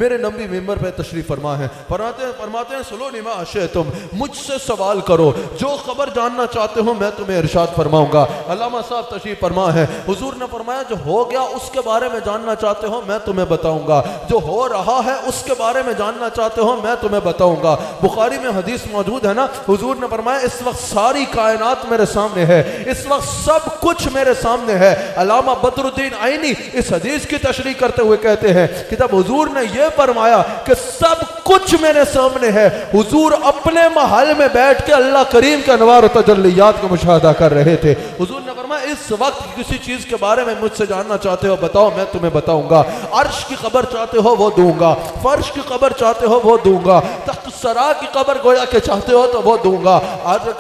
मेरे नबी मिंबर पे तशरीफ फरमा है, फरमाते हैं सुलो निमा अशे तुम, मुझसे सवाल करो, जो खबर जानना चाहते हो मैं तुम्हें इरशाद फरमाऊंगा। अल्लामा साहब तशरीफ फरमा है, हुजूर ने फरमाया जो हो गया उसके बारे में जानना चाहते हो मैं तुम्हें बताऊंगा, जो हो रहा है उसके बारे में जानना चाहते हो मैं तुम्हें बताऊंगा। बुखारी में हदीस मौजूद है ना, हुजूर ने फरमाया इस वक्त सारी कायनात मेरे सामने है, इस वक्त सब कुछ मेरे सामने है। अल्लामा बदरुद्दीन आईनी इस हदीस की तशरीह करते हुए कहते हैं कि जब हुजूर ने यह फरमाया कि सब कुछ मेरे सामने है, हुजूर अपने महल में बैठ के अल्लाह करीम के अनवार और तजल्लियात का मुशाहदा कर रहे थे। हुजूर ने फरमाया इस वक्त किसी चीज के बारे में मुझसे जानना चाहते हो बताओ मैं तुम्हें बताऊंगा। अर्श की खबर चाहते हो वो दूंगा, फर्श की खबर चाहते हो वो दूंगा, तख्त सरा की खबर गोया के चाहते हो तो वो दूंगा,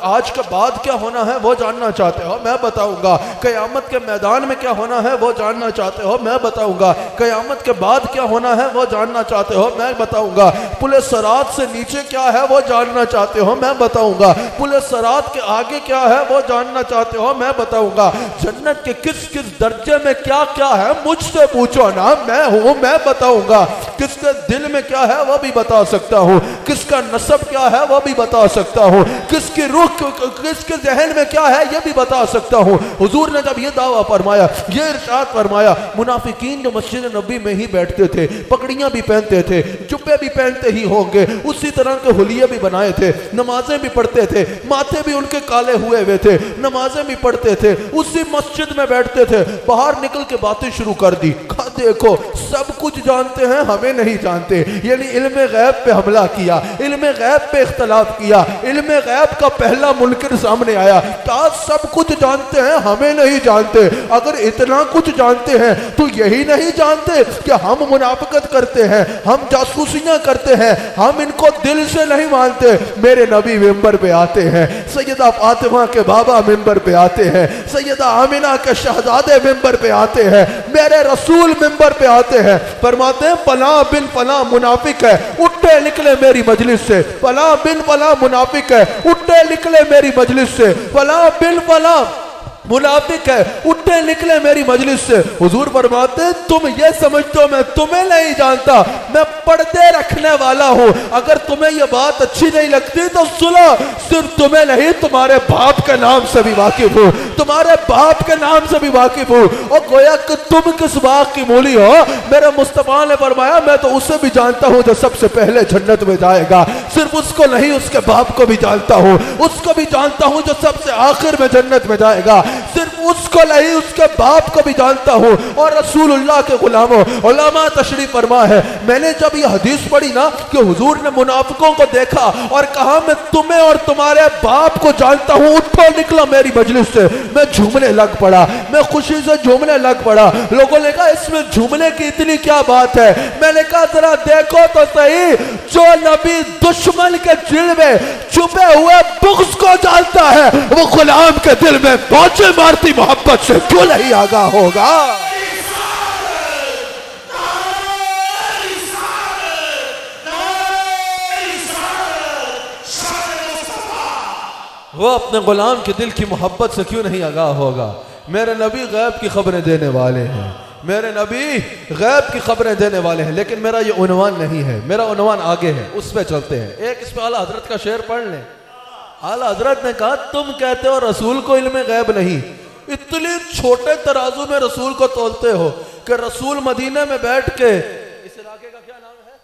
आज के बाद क्या होना है वो जानना चाहते हो मैं बताऊंगा, कयामत के मैदान में क्या होना है वो जानना चाहते हो मैं बताऊंगा, कयामत के बाद क्या होना है वो जानना चाहते हो मैं बताऊंगा, पुले सरात से नीचे क्या है वो जानना चाहते हो मैं बताऊंगा, पुले सरात के आगे क्या है वो जानना चाहते हो मैं बताऊंगा, जन्नत के किस किस दर्जे में क्या क्या है मुझसे पूछो ना मैं हूं मैं बताऊंगा, किसके दिल में क्या है वो भी बता सकता हूं, किसका नसब क्या है वो भी बता सकता हूं, किसकी रूह किसके जहन में क्या है ये भी बता सकता हूं। हुजूर ने जब ये दावा फरमाया, ये इरशाद फरमाया, मुनाफिकीन जो मस्जिद नबी में ही बैठते थे, पगड़ियां भी पहनते थे, जुब्बे भी पहनते ही होंगे, उसी तरह के हुलिये भी बनाए थे, नमाजें भी पढ़ते थे, माथे भी उनके काले हुए हुए थे, नमाजें भी पढ़ते थे, उसी मस्जिद में बैठते थे, बाहर निकल के बातें शुरू कर दी, कहा देखो सब कुछ जानते हैं हमें नहीं जानते, यानी इल्मे गैब पे हमला किया, इल्मे गैब पे इख्तलाफ किया, इल्मे गैब का पहला मुनकिर सामने आया, कहा सब कुछ जानते हैं हमें नहीं जानते, अगर इतना कुछ जानते हैं तो यही नहीं जानते कि हम मुनाफिकत करते हैं, हम जासूसियां करते हैं, हम इनको दिल से नहीं मानते। मेरे नबी मिंबर पे आते हैं, सैयदा फातिमा के बाबा मिंबर पे आते हैं, सैयदा आमिना के शहजादे मिंबर पे आते हैं, मेरे रसूल मिंबर पे आते हैं, फरमाते हैं फला बिन फला मुनाफिक है उठे निकले मेरी मजलिस से, फला बिन फला मुनाफिक है उठे निकले मेरी मजलिस से, फला बिन फला मुनाफिक है उठे निकले मेरी मजलिस से। हुजूर फरमाते तुम ये समझते हो मैं तुम्हें नहीं जानता, मैं पर्दे रखने वाला हूं, अगर तुम्हें ये बात अच्छी नहीं लगती तो सुनो, सिर्फ तुम्हें नहीं तुम्हारे बाप के नाम से भी वाकिफ हूं, तुम्हारे बाप के नाम से भी वाकिफ हूं, और गोया कि तुम किस बाग की मूली हो, मेरे मुस्तफा ने फरमाया मैं तो उसे भी जानता हूं जो सबसे पहले जन्नत में जाएगा, सिर्फ उसको नहीं उसके बाप को भी जानता हूं, उसको भी जानता हूं जो सबसे आखिर में जन्नत में जाएगा, सिर्फ उसको नहीं उसके बाप को भी जानता हूं। और रसूलुल्लाह के गुलामों उलमा तशरीफ फरमा है, मैंने जब ये हदीस पढ़ी ना कि हुजूर ने मुनाफिकों को देखा और कहा मैं तुम्हें और तुम्हारे बाप को जानता हूं, उठो निकला मेरी मजलिस से, मैं झूमने लग पड़ा, मैं खुशी से झूमने लग पड़ा। लोगों ने कहा इसमें झूमने की इतनी क्या बात है, मैंने कहा जरा देखो तो सही, जो नबी दुश्मन के दिल में छुपे हुए बुग़्ज़ को जानता है वो गुलाम के दिल में पहुंचे मारती मोहब्बत से क्यों नहीं आगा होगा। वो अपने गुलाम के दिल की मोहब्बत से क्यों नहीं आगाह होगा। मेरे नबी गैब की खबरें देने वाले हैं, मेरे नबी गैब की खबरें देने वाले हैं, लेकिन मेरा ये उन्वान नहीं है, मेरा उन्वान आगे है, उस पर चलते हैं। एक इस पे आला हजरत का शेर पढ़ लें। आला हजरत ने कहा तुम कहते हो रसूल को इल्म गैब नहीं, इतने छोटे तराजू में रसूल को तोलते हो कि रसूल मदीने में बैठ के, इस इलाके का क्या नाम है,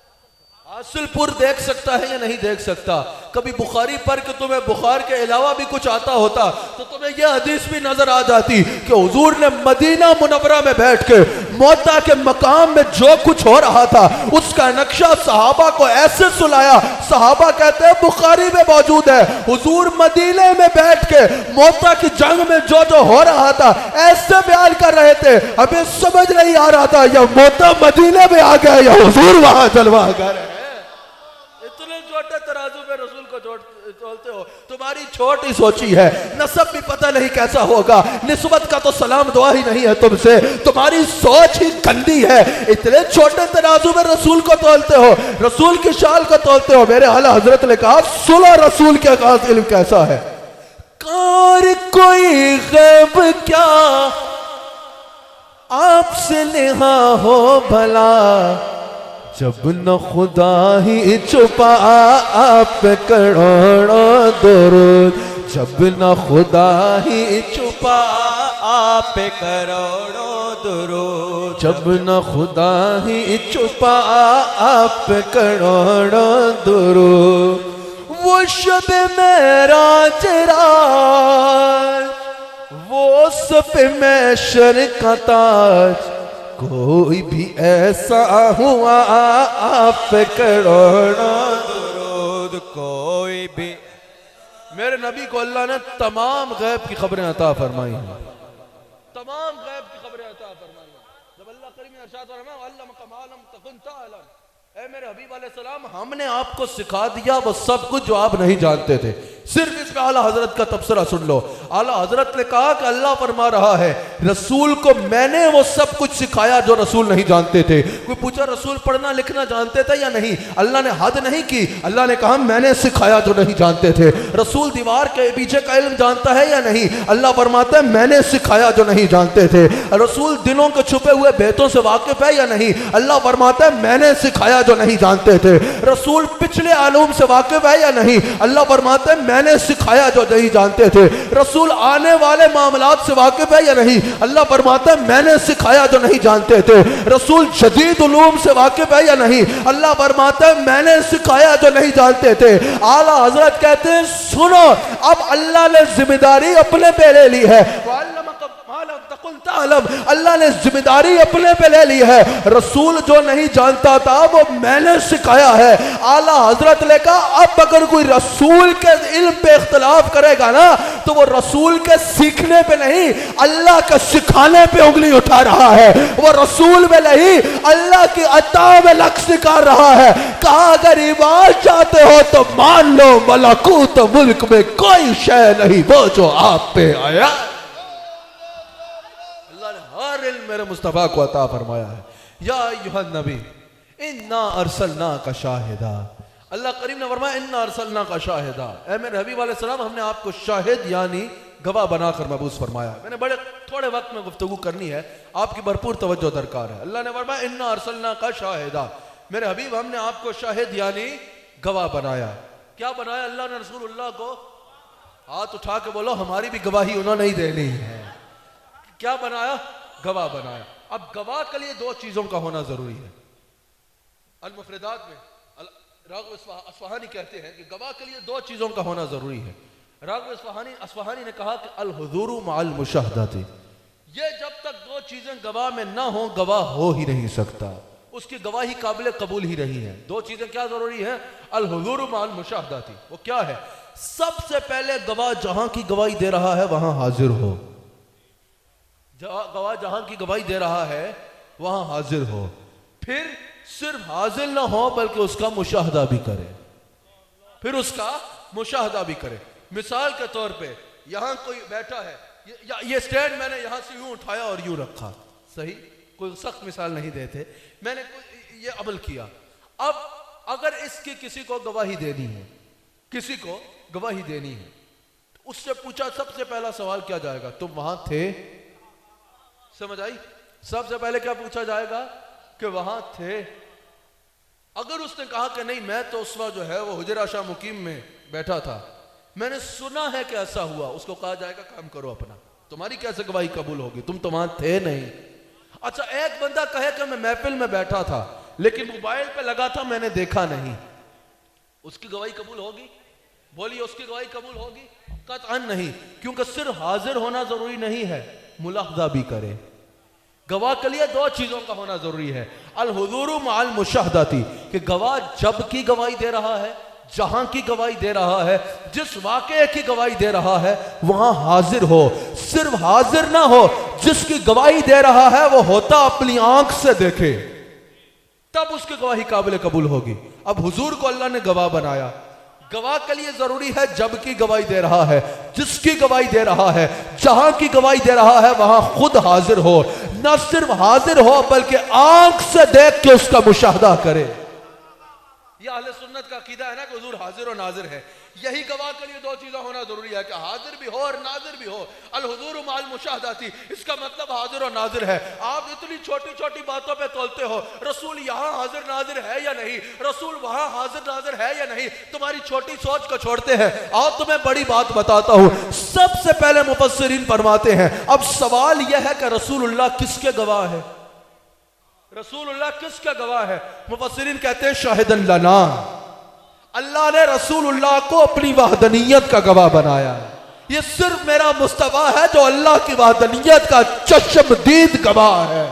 हासिलपुर देख सकता है या नहीं देख सकता। कभी बुखारी पढ़ के तुम्हें बुखार के अलावा भी कुछ आता होता तो तुम्हें यह हदीस भी नजर आ जाती कि हुजूर ने मदीना मुनव्वरा में बैठ के मौता के मकाम में जो कुछ हो रहा था उसका नक्शा सहाबा को ऐसे सुलाया। सहाबा कहते हैं बुखारी में मौजूद है, हुजूर मदीने में बैठ के मौता की जंग में जो जो हो रहा था ऐसे बयान कर रहे थे, हमें समझ नहीं आ रहा था या मौता मदीने में आ गया या हुजूर वहां जलवा कर रहे हैं। इतने छोटे तराजू में रसूल को तोलते हो, तुम्हारी छोटी सोची है, नसब भी पता नहीं कैसा होगा, निस्बत का तो सलाम दुआ ही नहीं है तुमसे, तुम्हारी सोच ही गंदी है। इतने छोटे तराजू में रसूल को तोलते हो, रसूल की शाल को तोलते हो। मेरे आला हजरत ने कहा सुनो रसूल के खास इल्म कैसा है। कार कोई गैब क्या आपसे नेहा हो भला, जब न खुदा ही छुपा आप करोड़ों दुरूद, जब न खुदा ही छुपा आप करोड़ों दुरूद, जब न खुदा ही छुपा आप करोड़ों दुरूद। वो शब मेराज रात, वो सब महशर का ताज, कोई भी ऐसा हुआ आप करोड़ों दुरूद, कोई भी। मेरे नबी को अल्लाह ने तमाम गैब की खबरें अता फरमाई हैं, तमाम गैब की खबरें अता फरमाई हैं। जब अल्लाह करीम ने इरशाद फरमाया अल्लाह कमा लम तकुन तालम, ऐ मेरे हबीब अलैहिस्सलाम हमने आपको सिखा दिया वो सब कुछ जो आप नहीं जानते थे। सिर्फ इसमें आला हजरत का तबसरा सुन लो। आला हजरत ने कहा कि अल्लाह फरमा रहा है रसूल को मैंने वो सब कुछ सिखाया जो रसूल नहीं जानते थे। कोई पूछा रसूल पढ़ना लिखना जानते थे या नहीं? अल्लाह ने हद नहीं की, अल्लाह ने कहा मैंने सिखाया जो नहीं जानते थे। रसूल दीवार के पीछे का इल्म जानता है या नहीं? अल्लाह फरमाता है मैंने सिखाया जो नहीं जानते थे। रसूल दिलों के छुपे हुए भेदों से वाकिफ है या नहीं? अल्लाह फरमाता है मैंने सिखाया जो नहीं जानते थे। रसूल पिछले आलूम से वाकिफ है या नहीं? अल्लाह फरमाता है मैंने सिखाया जो नहीं जानते थे। रसूल आने वाले मामलात से वाकिफ है या नहीं? अल्लाह फरमाता है मैंने सिखाया जो नहीं जानते थे। रसूल जदीद उलूम से वाकिफ है या नहीं? अल्लाह फरमाता है मैंने सिखाया जो नहीं जानते थे। आला हजरत कहते हैं सुनो, अब अल्लाह ने जिम्मेदारी अपने पे ले ली है। अल्लाह ने जिम्मेदारी अपने पे ले ली है। रसूल जो नहीं जानता था वो मैंने सिखाया है। आला हजरत ने कहा अब अगर कोई रसूल के इल्म पे इख्तिलाफ करेगा ना तो वो रसूल के सीखने पे नहीं अल्लाह के सिखाने पे उंगली उठा रहा है। वो रसूल में नहीं अल्लाह की अता में लक्ष्य निकाल रहा है। कहा अगर ईमान चाहते हो तो मान लो मलकूत मुल्क में कोई शय नहीं वो जो आप पे आया। हर इल्म मेरे मुस्तफा को अता फरमाया है। या अय्युहन नबी इन्ना अरसलना का शाहिदा, अल्लाह करीम ने फरमाया इन्ना अरसलना का शाहिदा, ऐ मेरे हबीब अलैहि सलाम हमने आपको शाहिद यानी गवाह बनाकर मबूस फरमाया। मैंने बड़े थोड़े वक्त में गुफ्तगू करनी है, आपकी भरपूर तवज्जो दरकार है। अल्लाह ने फरमाया इन्ना अरसलना का शाहिदा, मेरे हबीब हमने आपको शाहिद यानी गवाह बनाया। क्या बनाया अल्लाह ने रसूलुल्लाह को? हाथ उठा के बोलो हमारी भी गवाही उन्होंने ही देनी है। क्या बनाया? गवाह बनाया। अब गवाह के लिए दो चीजों का होना जरूरी है। अल-मुफरदात में राग़िब अस्फ़हानी कहते हैं कि गवाह के लिए दो चीजों का होना जरूरी है। राग़िब अस्फ़हानी ने कहा कि अल हुज़ूरु मअल मुशाहदती, ये जब तक दो चीजें गवाह में ना हो गवाह हो ही नहीं सकता, उसकी गवाही काबिल कबूल ही रही है। दो चीजें क्या जरूरी है? अल हुज़ूरु मअल मुशाहदती, वो क्या है? सबसे पहले गवाह जहां की गवाही दे रहा है वहां हाजिर हो। गवाह जहां की गवाही दे रहा है वहां हाजिर हो। फिर सिर्फ हाजिर ना हो बल्कि उसका मुशाहदा भी करे, फिर उसका मुशाहदा भी करे। मिसाल के तौर पे यहां कोई बैठा है, ये स्टैंड मैंने यहां से यूं उठाया और यूं रखा, सही, कोई सख्त मिसाल नहीं देते, मैंने ये अमल किया। अब अगर इसकी किसी को गवाही देनी है, किसी को गवाही देनी है, तो उससे पूछा सबसे पहला सवाल क्या जाएगा? तुम वहां थे? समझ आई? सबसे पहले क्या पूछा जाएगा कि वहां थे। अगर उसने कहा कि नहीं मैं तो उस वक्त जो है वो हुजरा शाह मुकीम में बैठा था, मैंने सुना है कि ऐसा हुआ, उसको कहा जाएगा काम करो अपना, तुम्हारी कैसे गवाही कबूल होगी, तुम तो वहां थे नहीं। अच्छा एक बंदा कहे कि मैं महफिल में बैठा था लेकिन मोबाइल पे लगा था मैंने देखा नहीं, उसकी गवाही कबूल होगी? बोलिए उसकी गवाही कबूल होगी? कतअन नहीं, क्योंकि सिर्फ हाजिर होना जरूरी नहीं है, मुलाहजा भी करे। गवाह के लिए दो चीजों का होना जरूरी है। अल हुज़ूरु मअल मुशाहदती, कि गवाह जब की गवाही दे रहा है, जहां की गवाही दे रहा है, जिस वाक़े की गवाही दे रहा है वहां हाजिर हो। सिर्फ हाजिर ना हो, जिसकी गवाही दे रहा है वो होता अपनी आंख से देखे, तब उसकी गवाही काबिल कबूल होगी। अब हुजूर को अल्लाह ने गवाह बनाया। गवाह के लिए जरूरी है जब की गवाही दे रहा है, जिसकी गवाही दे रहा है, जहां की गवाही दे रहा है वहां खुद हाजिर हो। न सिर्फ हाजिर हो बल्कि आंख से देख के उसका मुशाहदा करे। यह अहले सुन्नत का अकीदा है ना कि हुजूर हाजिर और नाजिर है। यही गवाह के लिए दो चीजें होना जरूरी है कि हाजिर भी हो और नाजिर भी हो। अल हुजूर माल मुशाहदाती, इसका मतलब हाजिर और नाजिर है। आप इतनी छोटी छोटी बातों पे तोलते हो, रसूल यहाँ हाजिर नाजिर है या नहीं, रसूल वहां हाजिर नाजिर है या नहीं, तुम्हारी छोटी सोच को छोड़ते हैं। आओ तुम्हें बड़ी बात बताता हूं। सबसे पहले मुफस्सिरीन फरमाते हैं, अब सवाल यह है कि रसूलुल्लाह किसके गवाह है? रसूलुल्लाह किसका गवाह है? मुफस्सिरीन कहते हैं शाहिदन लना, अल्लाह ने रसूलुल्लाह को अपनी वहदनियत का गवाह बनाया है। ये सिर्फ मेरा मुस्तफा है जो अल्लाह की वहदनियत का चश्मदीद गवाह है,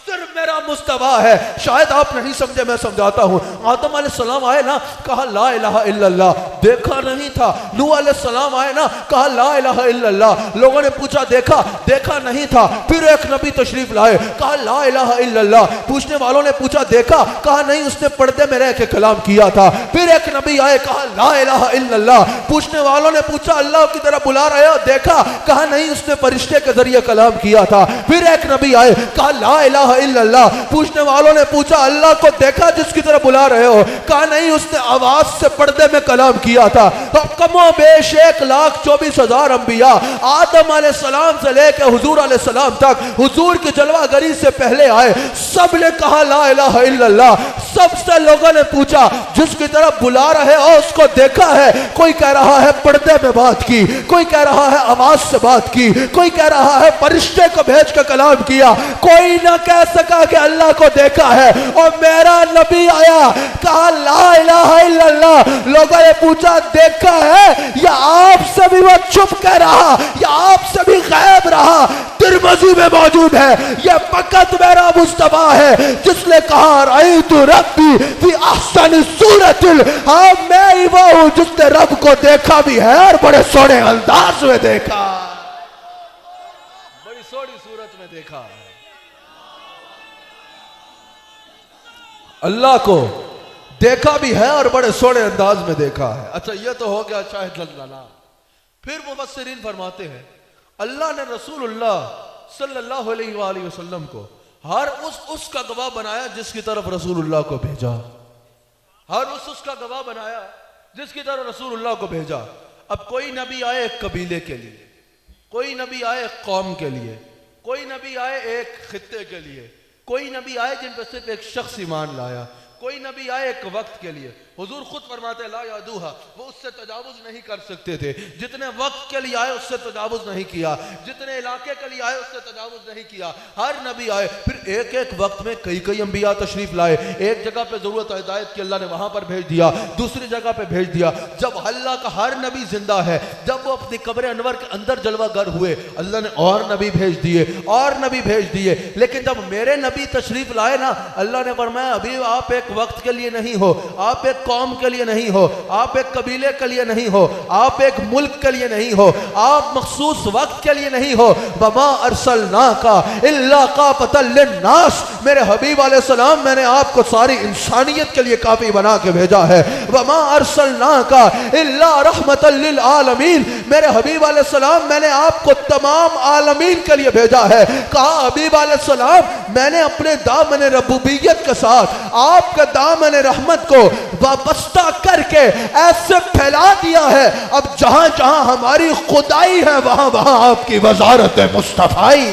सिर्फ मेरा मुस्तफा है। शायद आप नहीं समझे, मैं समझाता हूं। आदम अलैहिस्सलाम आए ना, कहा ला इलाहा इल्लल्लाह, देखा नहीं था। नूह अलैहिस्सलाम आए ना, कहा ला इलाहा इल्लल्लाह, लोगों ने पूछा देखा, देखा नहीं था। फिर एक नबी तशरीफ लाए, कहा ला इलाहा इल्लल्लाह, पूछने वालों ने पूछा देखा, कहा नहीं उसने पर्दे में रह के कलाम किया था। फिर एक नबी आए, कहा ला इलाहा इल्लल्लाह, पूछने वालों ने पूछा अल्लाह की तरफ बुला रहे हो, देखा, कहा नहीं उसने फरिश्ते के जरिए कलाम किया था। फिर एक नबी आए, कहा ला इलाहा इल्लल्लाह, पूछने वालों ने पूछा अल्लाह को देखा जिसकी तरफ बुला रहे हो, कहा नहीं उसने आवाज से पर्दे में कलाम किया था। तो कमो बेश 1,24,000 अंबिया आदम अलैहिस्सलाम से लेकर हुजूर अलैहिस्सलाम तक, हुजूर की जलवागरी से पहले आए, सब ने कहा ला इलाहा इल्लल्लाह। सबसे लोगों ने पूछा जिसकी तरफ बुला रहे हो उसको देखा है? कोई कह रहा है पर्दे में बात की, कोई कह रहा है आवाज से बात की, कोई कह रहा है फरिश्ते को भेज कर कलाम किया। कोई ना कह सका कि अल्लाह को देखा है। और मेरा नबी आया, कहा ला इलाहा इल्लल्लाह। लोगों ने पूछा देखा है या आपसे भी वो चुप कह रहा, या आपसे भी गायब रहा? तिरमिज़ी में मौजूद है, यह फकत मेरा मुस्तफा है जिसने कहा रअयतु रब्बी फी अहसनि सूरतिल। हाँ मैं ही वो हूं जिसने रब को देखा भी है और बड़े सोने अंदाज में देखा, बड़ी सोनी सूरत में देखा। अल्लाह को देखा भी है और बड़े सोने अंदाज में देखा है। अच्छा ये तो हो गया शाहिद लना। फिर मुफस्सिरीन फरमाते हैं अल्लाह ने रसूलुल्लाह सल्लल्लाहु अलैहि वसल्लम को हर उसका गवाह बनाया जिसकी तरफ रसूलुल्लाह को भेजा, हर उसका गवाह बनाया जिसकी तरफ रसूलुल्लाह को भेजा। अब कोई नबी आए एक कबीले के लिए, कोई नबी आए एक कौम के लिए, कोई नबी आए एक खित्ते के लिए, कोई नबी आए जिन पर सिर्फ एक शख्स ईमान लाया, कोई नबी आए एक वक्त के लिए। हुजूर खुद फरमाते ला यादूहा, वो उससे तजावुज नहीं कर सकते थे। जितने वक्त के लिए आए उससे तजावुज नहीं किया, जितने इलाके के लिए आए उससे तजावुज नहीं किया। हर नबी आए, फिर एक एक वक्त में कई कई अंबिया तशरीफ लाए। एक जगह पे जरूरत हिदायत की अल्लाह ने वहां पर भेज दिया, दूसरी जगह पे भेज दिया। जब अल्लाह का हर नबी जिंदा है, जब वो अपनी कब्र अनवर के अंदर जलवागर हुए, अल्लाह ने और नबी भेज दिए, और नबी भेज दिए। लेकिन जब मेरे नबी तशरीफ लाए ना, अल्लाह ने फरमाया अभी आप एक वक्त के लिए नहीं हो, आप एक कौम के लिए नहीं हो, आप एक कबीले के लिए नहीं हो, आप एक मुल्क के लिए नहीं हो, आप मखसूस वक्त के लिए नहीं हो। वमा अरसलनाका इल्ला काफतल लिन्नास, मेरे हबीब अलैहिस्सलाम मैंने आपको सारी इंसानियत के लिए काफी बना के भेजा है। वमा अरसलनाका इल्ला रहमतल लिल आलमीन, मेरे हबीब अलैहिस्सलाम मैंने आपको तमाम आलमीन के लिए भेजा है। कहा हबीब अलैहिस्सलाम मैंने अपने दामन रब्बूबियत के साथ आपके दामन रहमत को वाबस्ता करके ऐसे फैला दिया है, अब जहां जहां हमारी खुदाई है वहां वहां आपकी वजारत मुस्तफाई।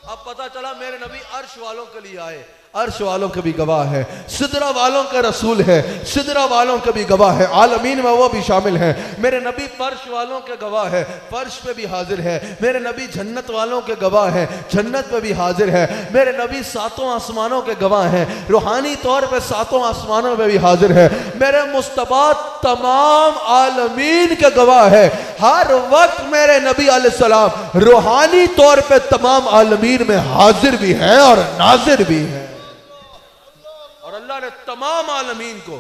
अब पता चला मेरे नबी अर्श वालों के लिए आए, अर्श वालों के भी गवाह है, सिदरा वालों का रसूल है, सिदरा वालों के भी गवाह है, आलमीन में वो भी शामिल है। मेरे नबी फर्श वालों के गवाह है, फर्श पे भी हाजिर है। मेरे नबी जन्नत वालों के गवाह है, जन्नत पे भी हाजिर है। मेरे नबी सातों आसमानों के गवाह हैं, रूहानी तौर पे सातों आसमानों पे भी हाजिर है। मेरे मुस्तफा तमाम आलमीन के गवाह है। हर वक्त मेरे नबी अलैहिस्सलाम रूहानी तौर पे तमाम आलमीन में हाजिर भी है और नाजिर भी है। अल्लाह ने तमाम आलमीन को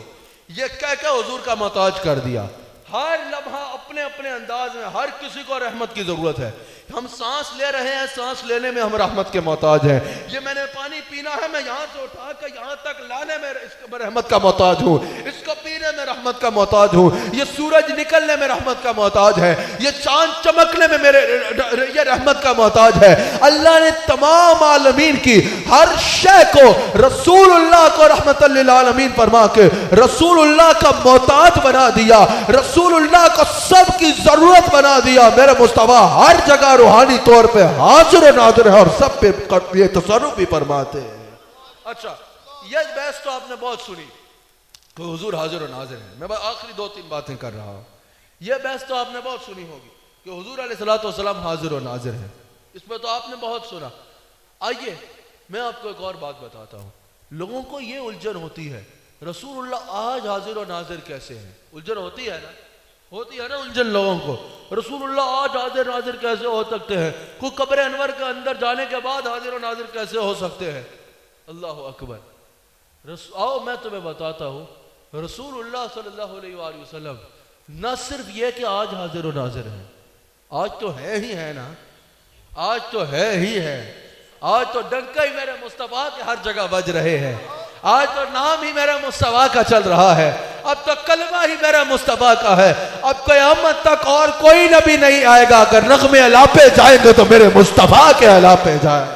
ये कह के हुजूर का मोहताज कर दिया। हर लम्हा अपने अपने अंदाज में हर किसी को रहमत की जरूरत है। हम सांस ले रहे हैं, सांस लेने में हम रहमत के मोहताज हैं। ये मैंने पानी पीना है, मैं यहां से उठा कर यहां तक लाने में रहमत का मोहताज हूं। इसको पीने जीने में रहमत का मोहताज हूँ, ये सूरज निकलने में रहमत का मोहताज है, ये चांद चमकने में ये रहमत का मोहताज है। अल्लाह ने तमाम आलमीन की हर शय को रसूलुल्लाह को रहमतुल लिल आलमीन फरमा के रसूलुल्लाह का मोहताज बना दिया, रसूलुल्लाह को सब की जरूरत बना दिया। मेरे मुस्तफा हर जगह रूहानी तौर पे हाजिर नाज़िर है और सब पे ये तसर्रुफ भी फरमाते हैं। अच्छा, ये बहस तो आपने बहुत सुनी कि हुजूर हाजिर और नाज़िर है। मैं आखिरी 2-3 बातें कर रहा हूँ। यह बहस तो आपने बहुत सुनी होगी कि हुजूर अलैहिस्सलातु वस्सलाम हाजिर और नाज़िर है, इसमें तो आपने बहुत सुना। आइए मैं आपको एक और बात बताता हूँ। लोगों को ये उलझन होती है रसूलुल्लाह आज हाजिर और नाज़िर कैसे हैं? उलझन होती है ना, होती है ना उलझन लोगों को। रसूलुल्लाह आज हाजिर नाज़िर कैसे हो सकते हैं? कोई कब्र अनवर के अंदर जाने के बाद हाजिर और नाज़िर कैसे हो सकते हैं? अल्लाह अकबर। आओ मैं तुम्हें बताता हूँ, रसूलुल्लाह सल्लल्लाहु अलैहि वसल्लम न सिर्फ ये कि आज हाजिर और नाज़िर है, आज तो है ही है ना, आज तो है ही है। आज तो डंका ही मेरे मुस्तफा के हर जगह बज रहे हैं, आज तो नाम ही मेरे मुस्तफा का चल रहा है, अब तो कलमा ही मेरे मुस्तफा का है। अब क़यामत तक और कोई नबी नहीं आएगा, अगर नग़्मे अलापे जाएंगे तो मेरे मुस्तफा के अलापे जाए।